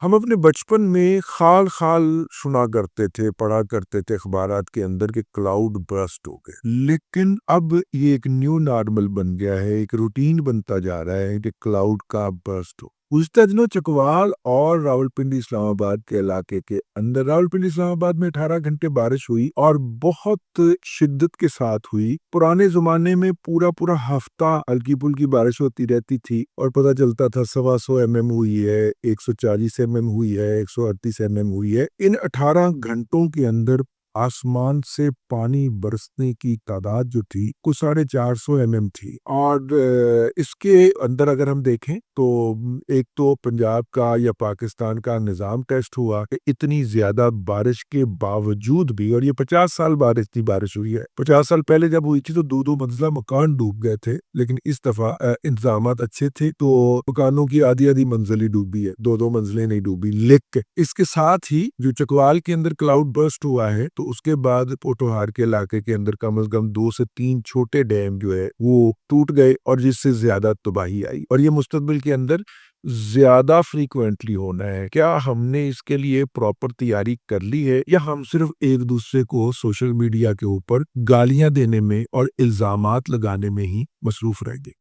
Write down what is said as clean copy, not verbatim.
ہم اپنے بچپن میں خال خال سنا کرتے تھے، پڑھا کرتے تھے اخبارات کے اندر کہ کلاؤڈ برسٹ ہو گئے، لیکن اب یہ ایک نیو نارمل بن گیا ہے، ایک روٹین بنتا جا رہا ہے کہ کلاؤڈ کا برسٹ ہو۔ گزشتہ دنوں چکوال اور راولپنڈی اسلام آباد کے علاقے کے اندر راولپنڈی اسلام آباد میں 18 گھنٹے بارش ہوئی اور بہت شدت کے ساتھ ہوئی۔ پرانے زمانے میں پورا ہفتہ ہلکی پھلکی بارش ہوتی رہتی تھی اور پتہ چلتا تھا 125 mm ہوئی ہے، 140 mm ہوئی ہے، 138 mm ہوئی ہے۔ ان 18 گھنٹوں کے اندر آسمان سے پانی برسنے کی تعداد جو تھی وہ 450 mm تھی، اور اس کے اندر اگر ہم دیکھیں تو ایک تو پنجاب کا یا پاکستان کا نظام ٹیسٹ ہوا کہ اتنی زیادہ بارش کے باوجود بھی، اور یہ 50 سال بارش ہوئی ہے۔ 50 سال پہلے جب ہوئی تھی تو 2 منزلہ مکان ڈوب گئے تھے، لیکن اس دفعہ انتظامات اچھے تھے تو مکانوں کی آدھی منزل ہی ڈوبی ہے، 2 منزلیں نہیں ڈوبی۔ لیکن اس کے ساتھ ہی جو چکوال کے اندر کلاؤڈ برسٹ ہوا ہے تو اس کے بعد پوٹوہار کے علاقے کے اندر کم از کم 2 سے 3 چھوٹے ڈیم جو ہے وہ ٹوٹ گئے، اور جس سے زیادہ تباہی آئی، اور یہ مستقبل کے اندر زیادہ فریکوینٹلی ہونا ہے۔ کیا ہم نے اس کے لیے پراپر تیاری کر لی ہے، یا ہم صرف ایک دوسرے کو سوشل میڈیا کے اوپر گالیاں دینے میں اور الزامات لگانے میں ہی مصروف رہ گئے؟